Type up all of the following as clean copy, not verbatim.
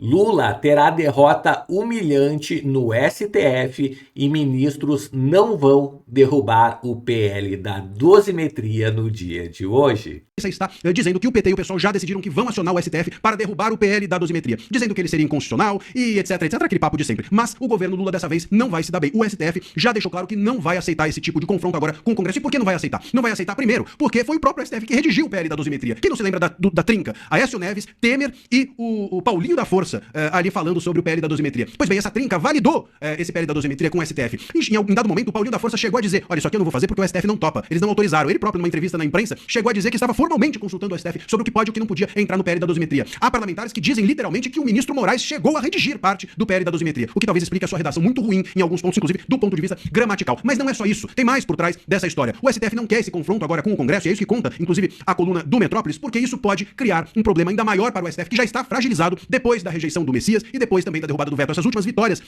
Lula terá derrota humilhante no STF e ministros não vão derrubar o PL da dosimetria no dia de hoje. Está dizendo que o PT e o PSOL já decidiram que vão acionar o STF para derrubar o PL da dosimetria, dizendo que ele seria inconstitucional e etc, aquele papo de sempre. Mas o governo Lula dessa vez não vai se dar bem. O STF já deixou claro que não vai aceitar esse tipo de confronto agora com o Congresso. E por que não vai aceitar? Não vai aceitar primeiro, porque foi o próprio STF que redigiu o PL da dosimetria. Quem não se lembra da trinca? Aécio Neves, Temer e o Paulinho da Força ali falando sobre o PL da dosimetria. Pois bem, essa trinca validou esse PL da dosimetria com o STF. Em dado momento, o Paulinho da Força chegou a dizer: olha, isso aqui eu não vou fazer porque o STF não topa. Eles não autorizaram. Ele próprio, numa entrevista na imprensa, chegou a dizer que estava formalmente consultando o STF sobre o que pode e o que não podia entrar no PL da dosimetria. Há parlamentares que dizem literalmente que o ministro Moraes chegou a redigir parte do PL da dosimetria, o que talvez explique a sua redação muito ruim em alguns pontos, inclusive do ponto de vista gramatical. Mas não é só isso. Tem mais por trás dessa história. O STF não quer esse confronto agora com o Congresso, e é isso que conta, inclusive, a coluna do Metrópolis, porque isso pode criar um problema ainda maior para o STF, que já está fragilizado depois da rejeição do Messias e depois também da derrubada do veto. Essas últimas vitórias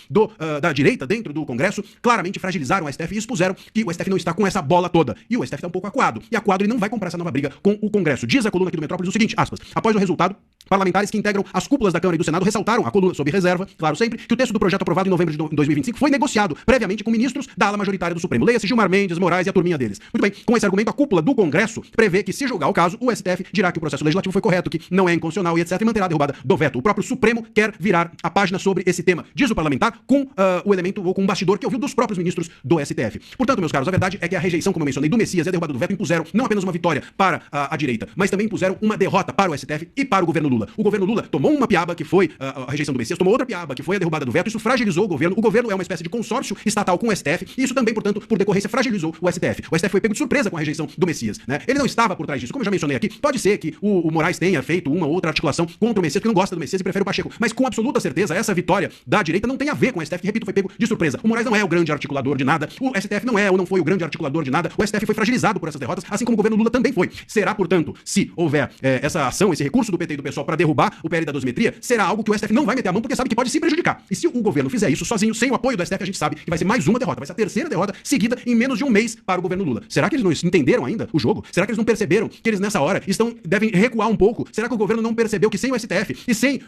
da direita dentro do Congresso claramente fragilizaram o STF e expuseram que o STF não está com essa bola toda. E o STF está um pouco acuado. E acuado, ele não vai comprar essa nova briga com o Congresso. Diz a coluna aqui do Metrópolis o seguinte, aspas, após o resultado, parlamentares que integram as cúpulas da Câmara e do Senado ressaltaram, a coluna sob reserva, claro sempre, que o texto do projeto aprovado em novembro de 2025 foi negociado previamente com ministros da ala majoritária do Supremo. Leia-se Gilmar Mendes, Moraes e a turminha deles. Muito bem, com esse argumento, a cúpula do Congresso prevê que, se julgar o caso, o STF dirá que o processo legislativo foi correto, que não é inconstitucional e etc. e manterá a derrubada do veto. O próprio Supremo quer virar a página sobre esse tema, diz o parlamentar, com o elemento ou com um bastidor que ouviu dos próprios ministros do STF. Portanto, meus caros, a verdade é que a rejeição, como eu mencionei, do Messias e a derrubada do veto impuseram não apenas uma vitória para a direita, mas também impuseram uma derrota para o STF e para o governo Lula. O governo Lula tomou uma piaba que foi a rejeição do Messias, tomou outra piaba que foi a derrubada do veto, isso fragilizou o governo. O governo é uma espécie de consórcio estatal com o STF e isso também, portanto, por decorrência, fragilizou o STF. O STF foi pego de surpresa com a rejeição do Messias, né? Ele não estava por trás disso. Como eu já mencionei aqui, pode ser que o Moraes tenha feito uma outra articulação contra o Messias, porque não gosta do Messias e prefere o Pacheco, mas com absoluta certeza essa vitória da direita não tem a ver com o STF, que, repito, foi pego de surpresa. O Moraes não é o grande articulador de nada, o STF não é ou não foi o grande articulador de nada, o STF foi fragilizado por essas derrotas, assim como o governo Lula também foi. Será, portanto, se houver essa ação, esse recurso do PT e do PSOL para derrubar o PL da dosimetria, será algo que o STF não vai meter a mão porque sabe que pode se prejudicar. E se o governo fizer isso sozinho, sem o apoio do STF, a gente sabe que vai ser mais uma derrota, vai ser a terceira derrota seguida em menos de um mês para o governo Lula. Será que eles não entenderam ainda o jogo? Será que eles não perceberam que eles nessa hora devem recuar um pouco? Será que o governo não percebeu que sem o STF e sem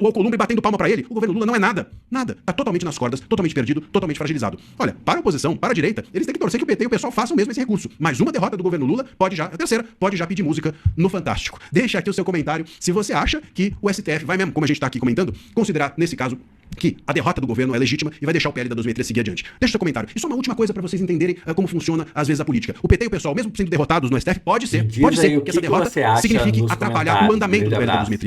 o Alcolumbre batendo palma para ele, o governo Lula não é nada? Nada. Tá totalmente nas cordas, totalmente perdido, totalmente fragilizado. Olha, para a oposição, para a direita, eles têm que torcer que o PT e o pessoal façam mesmo esse recurso. Mais uma derrota do governo Lula, a terceira, pode já pedir música no Fantástico. Deixa aqui o seu comentário se você acha que o STF vai mesmo, como a gente tá aqui comentando, considerar, nesse caso, que a derrota do governo é legítima e vai deixar o PL da 2003 seguir adiante. Deixa seu comentário. E só uma última coisa para vocês entenderem como funciona, às vezes, a política. O PT e o pessoal, mesmo sendo derrotados no STF, pode ser que essa derrota signifique atrapalhar o andamento do PL da 2003.